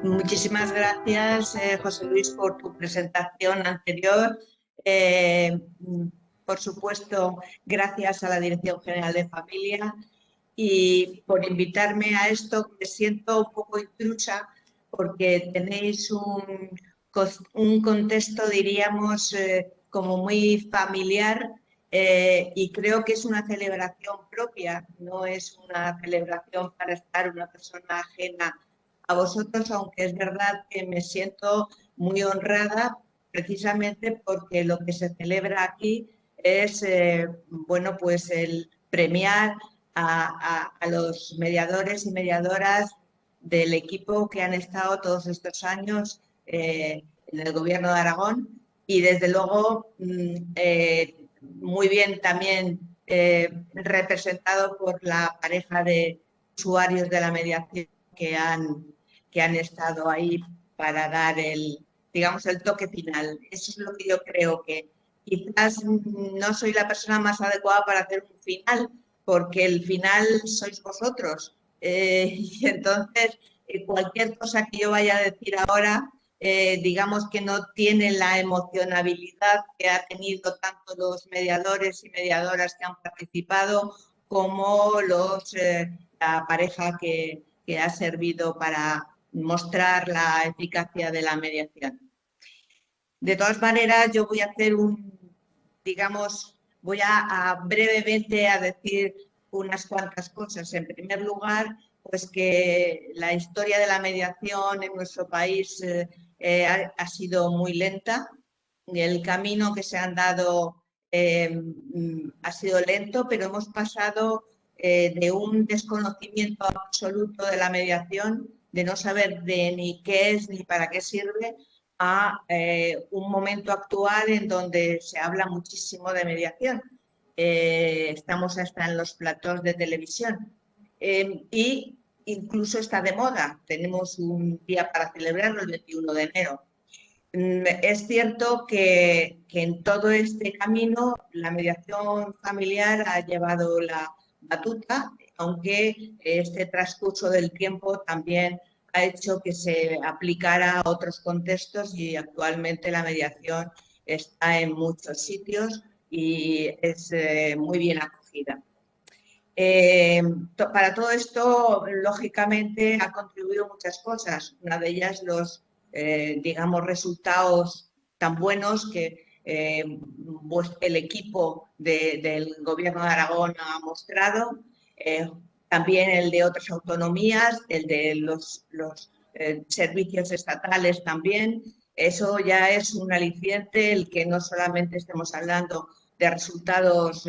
Muchísimas gracias, José Luis, por tu presentación anterior. Eh, por supuesto, gracias a la Dirección General de Familia y por invitarme a esto. Me siento un poco intrusa porque tenéis un contexto, diríamos, como muy familiar, y creo que es una celebración propia, no es una celebración para estar una persona ajena a vosotros, aunque es verdad que me siento muy honrada precisamente porque lo que se celebra aquí es, bueno, pues el premiar a los mediadores y mediadoras del equipo que han estado todos estos años en el Gobierno de Aragón y desde luego muy bien también representado por la pareja de usuarios de la mediación que han estado ahí para dar digamos, el toque final. Eso es lo que yo creo, que quizás no soy la persona más adecuada para hacer un final, porque el final sois vosotros. Y entonces, cualquier cosa que yo vaya a decir ahora, digamos que no tiene la emocionabilidad que ha tenido tanto los mediadores y mediadoras que han participado como la pareja que ha servido para mostrar la eficacia de la mediación. De todas maneras, yo voy a hacer digamos, voy a brevemente a decir unas cuantas cosas. En primer lugar, pues que la historia de la mediación en nuestro país ha sido muy lenta. El camino que se han dado ha sido lento, pero hemos pasado de un desconocimiento absoluto de la mediación, de no saber de ni qué es ni para qué sirve, a un momento actual en donde se habla muchísimo de mediación. Estamos hasta en los platós de televisión y incluso está de moda. Tenemos un día para celebrarlo, el 21 de enero. Es cierto que en todo este camino la mediación familiar ha llevado la batuta, aunque este transcurso del tiempo también ha hecho que se aplicara a otros contextos y actualmente la mediación está en muchos sitios y es muy bien acogida. Para todo esto, lógicamente, ha contribuido muchas cosas. Una de ellas los, digamos, resultados tan buenos que el equipo del Gobierno de Aragón ha mostrado, también el de otras autonomías, el de los servicios estatales también. Eso ya es un aliciente, el que no solamente estemos hablando de resultados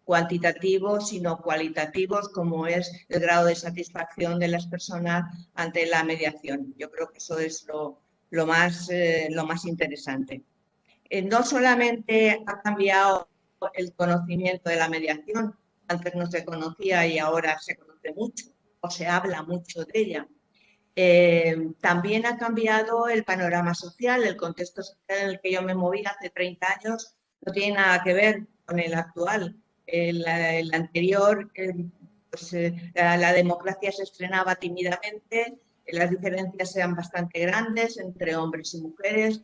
cuantitativos, sino cualitativos, como es el grado de satisfacción de las personas ante la mediación. Yo creo que eso es lo más interesante. No solamente ha cambiado el conocimiento de la mediación, antes no se conocía y ahora se conoce mucho, o se habla mucho de ella. También ha cambiado el panorama social, el contexto social en el que yo me moví hace 30 años no tiene nada que ver con el actual. El anterior, pues, la democracia se estrenaba tímidamente, las diferencias eran bastante grandes entre hombres y mujeres.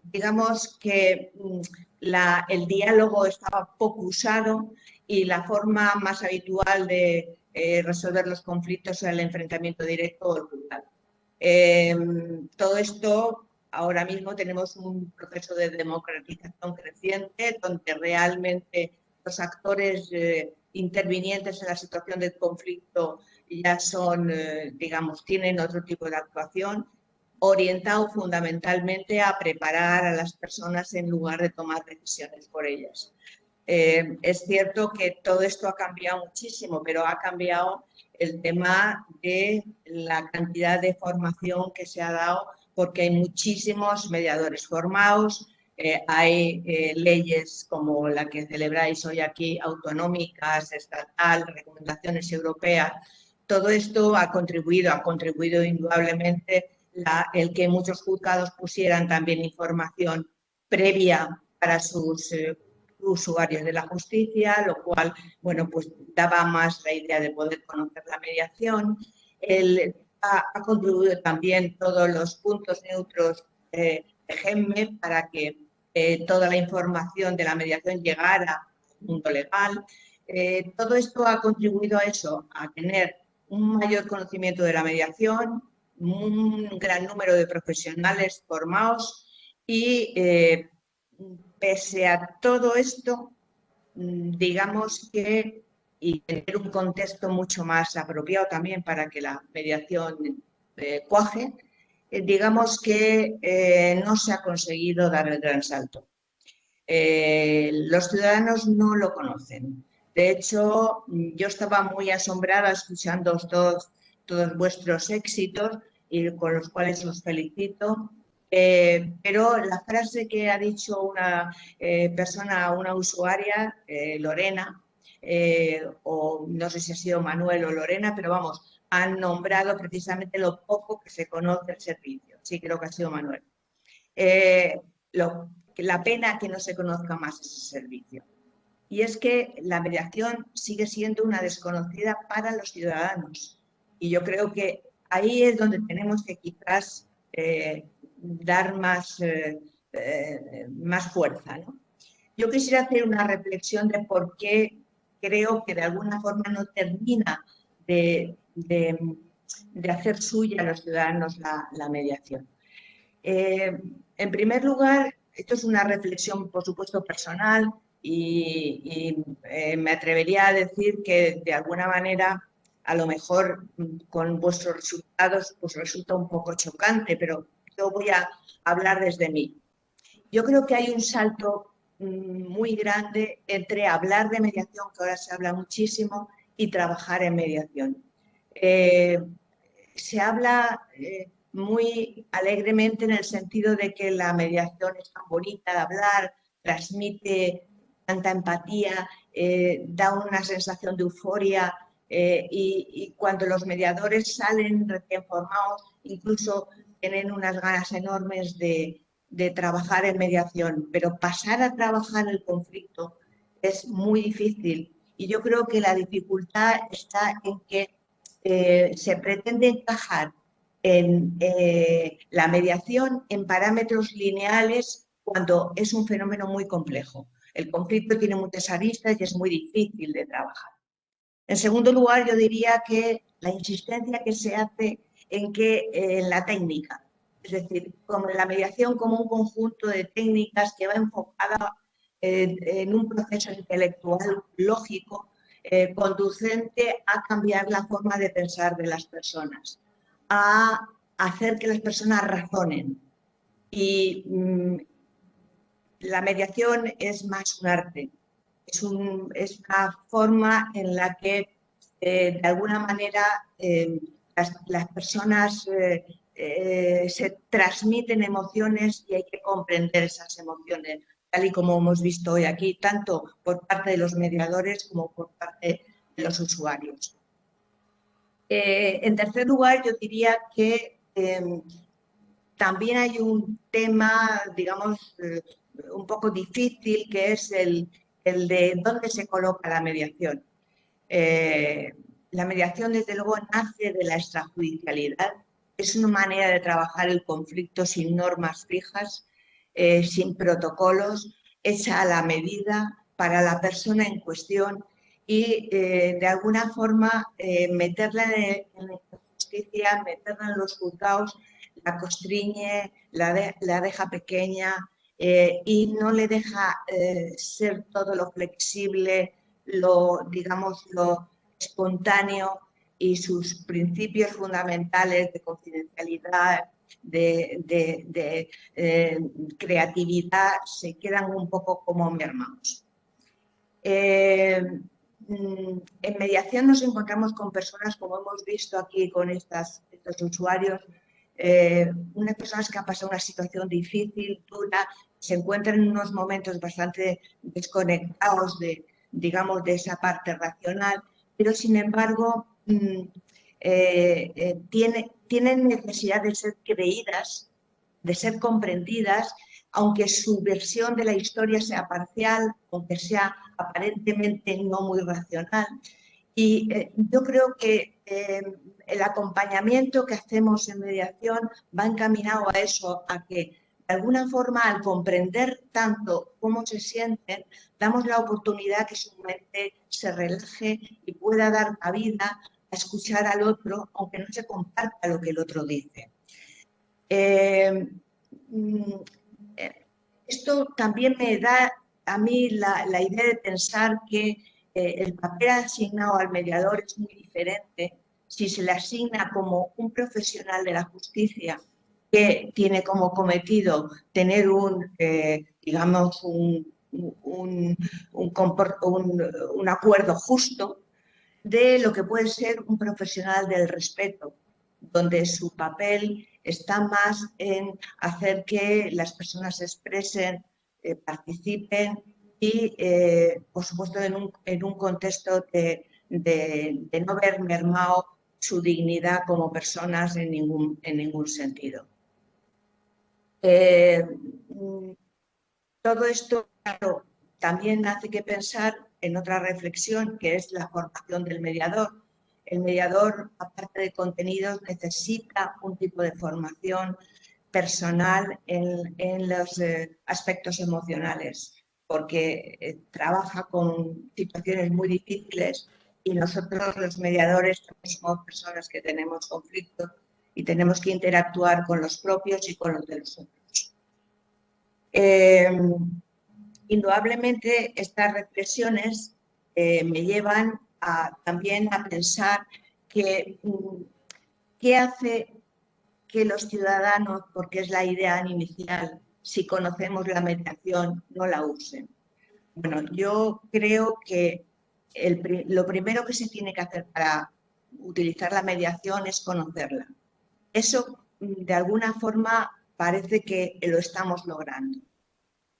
Digamos que el diálogo estaba poco usado y la forma más habitual de resolver los conflictos era el enfrentamiento directo o el juzgado. Todo esto, ahora mismo tenemos un proceso de democratización creciente donde realmente los actores intervinientes en la situación de conflicto ya son, digamos, tienen otro tipo de actuación orientado fundamentalmente a preparar a las personas en lugar de tomar decisiones por ellas. Es cierto que todo esto ha cambiado muchísimo, pero ha cambiado el tema de la cantidad de formación que se ha dado, porque hay muchísimos mediadores formados, hay leyes como la que celebráis hoy aquí, autonómicas, estatal, recomendaciones europeas. Todo esto ha contribuido indudablemente el que muchos juzgados pusieran también información previa para sus usuarios de la justicia, lo cual, bueno, pues daba más la idea de poder conocer la mediación. ha contribuido también todos los puntos neutros de GEMME para que toda la información de la mediación llegara al mundo legal. Todo esto ha contribuido a eso, a tener un mayor conocimiento de la mediación, un gran número de profesionales formados y pese a todo esto, digamos que, y tener un contexto mucho más apropiado también para que la mediación cuaje, digamos que no se ha conseguido dar el gran salto. Los ciudadanos no lo conocen. De hecho, yo estaba muy asombrada escuchando todos vuestros éxitos y con los cuales os felicito. Pero la frase que ha dicho una persona, una usuaria, Lorena, o no sé si ha sido Manuel o Lorena, pero vamos, han nombrado precisamente lo poco que se conoce del servicio. Sí, creo que ha sido Manuel. La pena que no se conozca más ese servicio. Y es que la mediación sigue siendo una desconocida para los ciudadanos. Y yo creo que ahí es donde tenemos que quizás dar más fuerza, ¿no? Yo quisiera hacer una reflexión de por qué creo que de alguna forma no termina de hacer suya a los ciudadanos la mediación. En primer lugar, esto es una reflexión, por supuesto, personal y me atrevería a decir que de alguna manera, a lo mejor con vuestros resultados, pues resulta un poco chocante, pero yo voy a hablar desde mí. Yo creo que hay un salto muy grande entre hablar de mediación, que ahora se habla muchísimo, y trabajar en mediación. Se habla muy alegremente en el sentido de que la mediación es tan bonita de hablar, transmite tanta empatía, da una sensación de euforia y cuando los mediadores salen recién formados, incluso tienen unas ganas enormes de trabajar en mediación, pero pasar a trabajar el conflicto es muy difícil y yo creo que la dificultad está en que se pretende encajar en la mediación en parámetros lineales cuando es un fenómeno muy complejo. El conflicto tiene muchas aristas y es muy difícil de trabajar. En segundo lugar, yo diría que la insistencia que se hace en la técnica, es decir, como la mediación como un conjunto de técnicas que va enfocada en un proceso intelectual lógico conducente a cambiar la forma de pensar de las personas, a hacer que las personas razonen. Y la mediación es más un arte, es una forma en la que de alguna manera las personas se transmiten emociones y hay que comprender esas emociones, tal y como hemos visto hoy aquí, tanto por parte de los mediadores como por parte de los usuarios. En tercer lugar, yo diría que también hay un tema, digamos, un poco difícil, que es el de dónde se coloca la mediación. La mediación, desde luego, nace de la extrajudicialidad. Es una manera de trabajar el conflicto sin normas fijas, sin protocolos, hecha a la medida para la persona en cuestión y, de alguna forma, meterla en la justicia, meterla en los juzgados, la constriñe, la deja pequeña y no le deja ser todo lo flexible, digamos, lo espontáneo y sus principios fundamentales de confidencialidad, de creatividad, se quedan un poco como mermados. En mediación nos encontramos con personas, como hemos visto aquí con estos usuarios, unas personas que han pasado una situación difícil, dura, se encuentran en unos momentos bastante desconectados digamos, de esa parte racional, pero sin embargo tienen necesidad de ser creídas, de ser comprendidas, aunque su versión de la historia sea parcial, aunque sea aparentemente no muy racional. Y yo creo que el acompañamiento que hacemos en mediación va encaminado a eso, a que de alguna forma, al comprender tanto cómo se sienten, damos la oportunidad que su mente se relaje y pueda dar cabida a escuchar al otro, aunque no se comparta lo que el otro dice. Esto también me da a mí la idea de pensar que el papel asignado al mediador es muy diferente si se le asigna como un profesional de la justicia que tiene como cometido tener digamos, un acuerdo justo, de lo que puede ser un profesional del respeto, donde su papel está más en hacer que las personas se expresen, participen y, por supuesto, en un contexto de no ver mermado su dignidad como personas en ningún sentido. Todo esto, claro, también hace que pensar en otra reflexión, que es la formación del mediador. El mediador, aparte de contenidos, necesita un tipo de formación personal en los aspectos emocionales, porque trabaja con situaciones muy difíciles y nosotros los mediadores somos personas que tenemos conflictos y tenemos que interactuar con los propios y con los de los otros. Indudablemente estas reflexiones me llevan también a pensar que qué hace que los ciudadanos, porque es la idea inicial, si conocemos la mediación, no la usen. Bueno, yo creo que lo primero que se tiene que hacer para utilizar la mediación es conocerla. Eso, de alguna forma, parece que lo estamos logrando.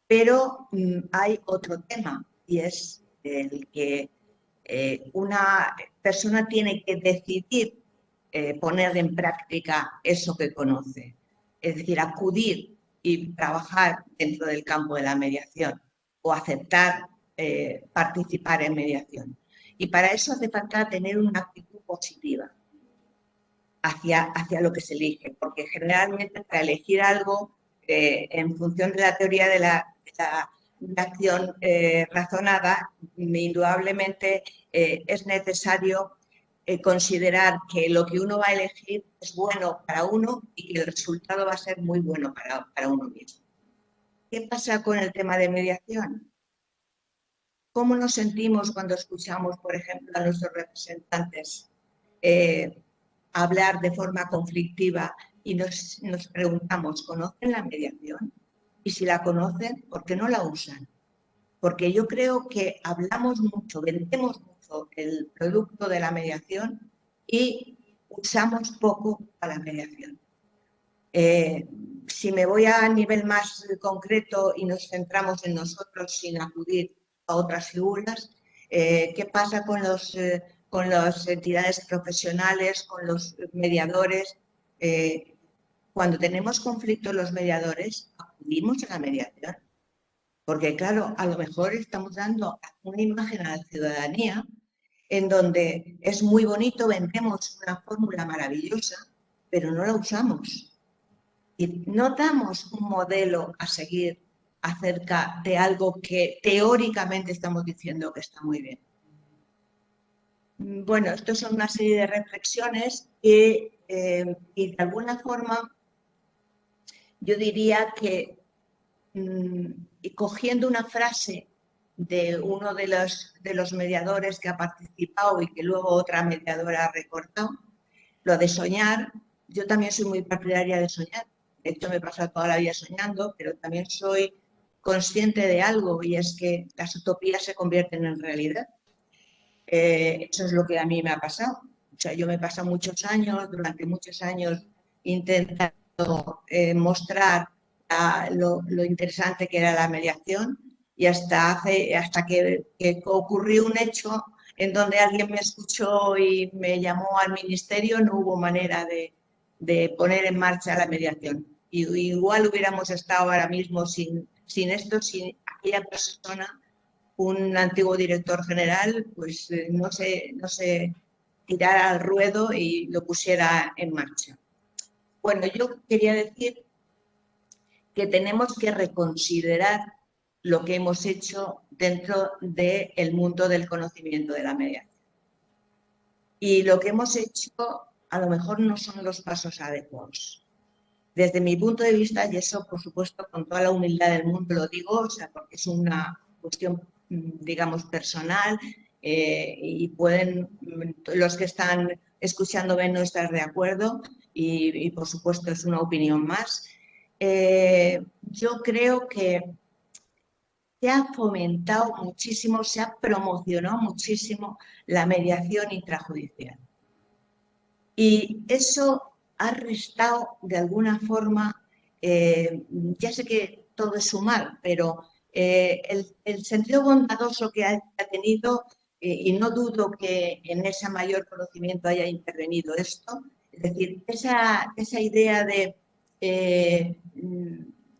Pero hay otro tema y es el que una persona tiene que decidir poner en práctica eso que conoce. Es decir, acudir y trabajar dentro del campo de la mediación o aceptar participar en mediación. Y para eso hace falta tener una actitud positiva hacia lo que se elige, porque generalmente para elegir algo en función de la teoría de la acción razonada, indudablemente es necesario considerar que lo que uno va a elegir es bueno para uno y que el resultado va a ser muy bueno para uno mismo. ¿Qué pasa con el tema de mediación? ¿Cómo nos sentimos cuando escuchamos, por ejemplo, a nuestros representantes hablar de forma conflictiva y nos preguntamos, ¿conocen la mediación? Y si la conocen, ¿por qué no la usan? Porque yo creo que hablamos mucho, vendemos mucho el producto de la mediación y usamos poco a la mediación. Si me voy a nivel más concreto y nos centramos en nosotros sin acudir a otras figuras, ¿qué pasa con las entidades profesionales, con los mediadores? Cuando tenemos conflictos los mediadores, acudimos a la mediación. Porque claro, a lo mejor estamos dando una imagen a la ciudadanía en donde es muy bonito, vendemos una fórmula maravillosa, pero no la usamos. Y no damos un modelo a seguir acerca de algo que teóricamente estamos diciendo que está muy bien. Bueno, esto son una serie de reflexiones que, y de alguna forma, yo diría que cogiendo una frase de uno de los mediadores que ha participado y que luego otra mediadora ha recortado, lo de soñar, yo también soy muy partidaria de soñar. De hecho, me he pasado toda la vida soñando, pero también soy consciente de algo y es que las utopías se convierten en realidad. Eso es lo que a mí me ha pasado. O sea, yo me he pasado durante muchos años, intentando mostrar lo interesante que era la mediación y hasta que ocurrió un hecho en donde alguien me escuchó y me llamó al ministerio, no hubo manera de poner en marcha la mediación. Y igual hubiéramos estado ahora mismo sin esto, sin aquella persona un antiguo director general pues no se tirara al ruedo y lo pusiera en marcha. Bueno, yo quería decir que tenemos que reconsiderar lo que hemos hecho dentro del mundo del conocimiento de la mediación. Y lo que hemos hecho a lo mejor no son los pasos adecuados. Desde mi punto de vista, y eso por supuesto con toda la humildad del mundo lo digo, o sea, porque es una cuestión, digamos, personal, y pueden, los que están escuchándome no estar de acuerdo, y por supuesto es una opinión más. Yo creo que se ha fomentado muchísimo, se ha promocionado muchísimo la mediación intrajudicial. Y eso ha restado de alguna forma, ya sé que todo es sumar, pero el sentido bondadoso que ha tenido, y no dudo que en ese mayor conocimiento haya intervenido esto, es decir, esa idea de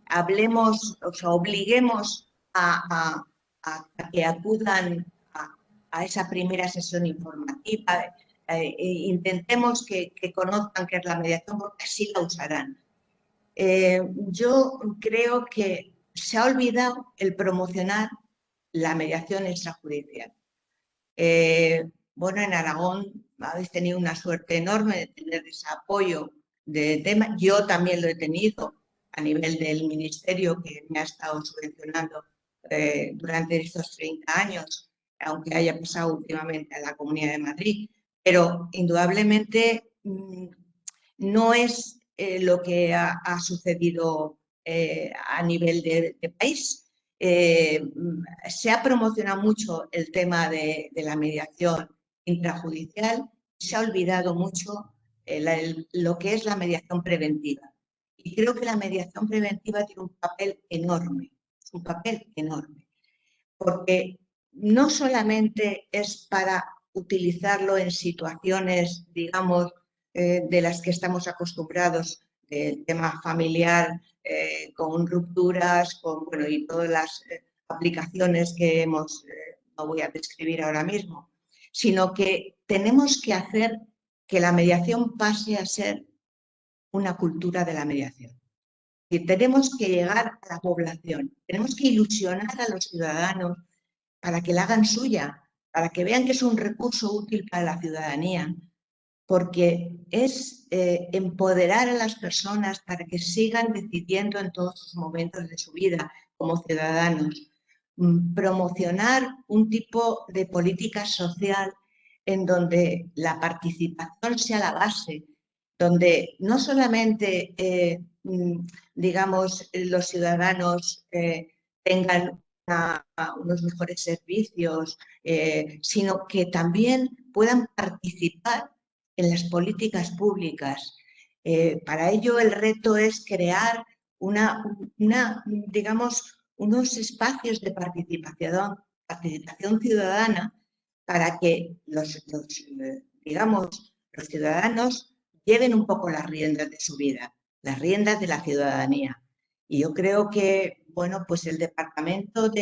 hablemos, o sea, obliguemos a que acudan a esa primera sesión informativa, intentemos que conozcan qué es la mediación, porque así la usarán. Yo creo que se ha olvidado el promocionar la mediación extrajudicial. Bueno, en Aragón habéis tenido una suerte enorme de tener ese apoyo de tema. Yo también lo he tenido a nivel del ministerio, que me ha estado subvencionando durante estos 30 años, aunque haya pasado últimamente a la Comunidad de Madrid. Pero indudablemente no es lo que ha sucedido a nivel de país. Se ha promocionado mucho el tema de la mediación intrajudicial, se ha olvidado mucho lo que es la mediación preventiva. Y creo que la mediación preventiva tiene un papel enorme, porque no solamente es para utilizarlo en situaciones, digamos, de las que estamos acostumbrados, del tema familiar, con rupturas, bueno, y todas las aplicaciones que no voy a describir ahora mismo, sino que tenemos que hacer que la mediación pase a ser una cultura de la mediación. Y tenemos que llegar a la población, tenemos que ilusionar a los ciudadanos para que la hagan suya, para que vean que es un recurso útil para la ciudadanía, porque es empoderar a las personas para que sigan decidiendo en todos los momentos de su vida como ciudadanos, promocionar un tipo de política social en donde la participación sea la base, donde no solamente, digamos, los ciudadanos tengan unos mejores servicios, sino que también puedan participar en las políticas públicas. Para ello el reto es crear digamos, unos espacios de participación ciudadana para que digamos, los ciudadanos lleven un poco las riendas de su vida, las riendas de la ciudadanía. Y yo creo que, bueno, pues el Departamento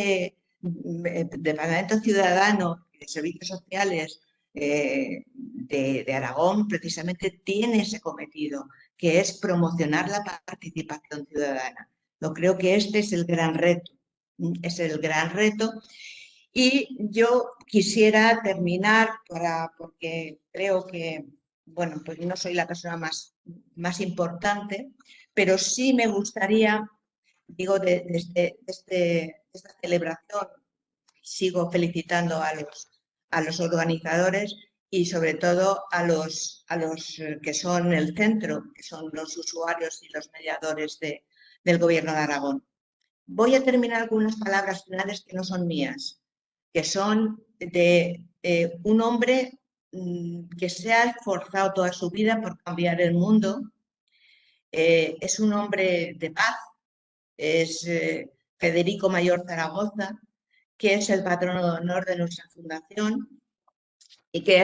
Ciudadano de Servicios Sociales de Aragón precisamente tiene ese cometido, que es promocionar la participación ciudadana. Yo creo que este es el gran reto, Y yo quisiera terminar, porque creo que, bueno, pues no soy la persona más importante, pero sí me gustaría, digo, desde esta celebración, sigo felicitando a los organizadores y sobre todo a los que son el centro, que son los usuarios y los mediadores del Gobierno de Aragón. Voy a terminar con unas palabras finales que no son mías, que son de un hombre que se ha esforzado toda su vida por cambiar el mundo. Es un hombre de paz, es Federico Mayor Zaragoza, que es el patrono de honor de nuestra fundación y que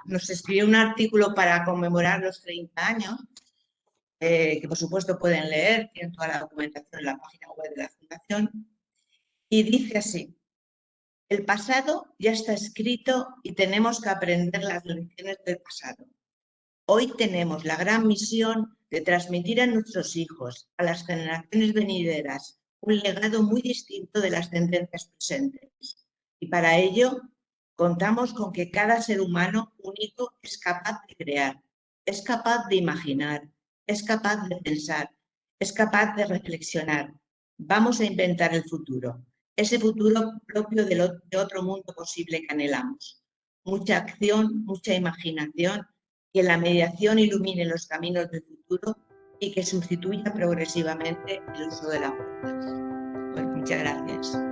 nos escribió un artículo para conmemorar los 30 años, que por supuesto pueden leer, tienen toda la documentación en la página web de la fundación, y dice así: El pasado ya está escrito y tenemos que aprender las lecciones del pasado. Hoy tenemos la gran misión de transmitir a nuestros hijos, a las generaciones venideras, un legado muy distinto de las tendencias presentes. Y para ello contamos con que cada ser humano único es capaz de crear, es capaz de imaginar, es capaz de pensar, es capaz de reflexionar. Vamos a inventar el futuro, ese futuro propio de otro mundo posible que anhelamos. Mucha acción, mucha imaginación, que la mediación ilumine los caminos del futuro y que sustituya progresivamente el uso de la fuerza. Pues muchas gracias.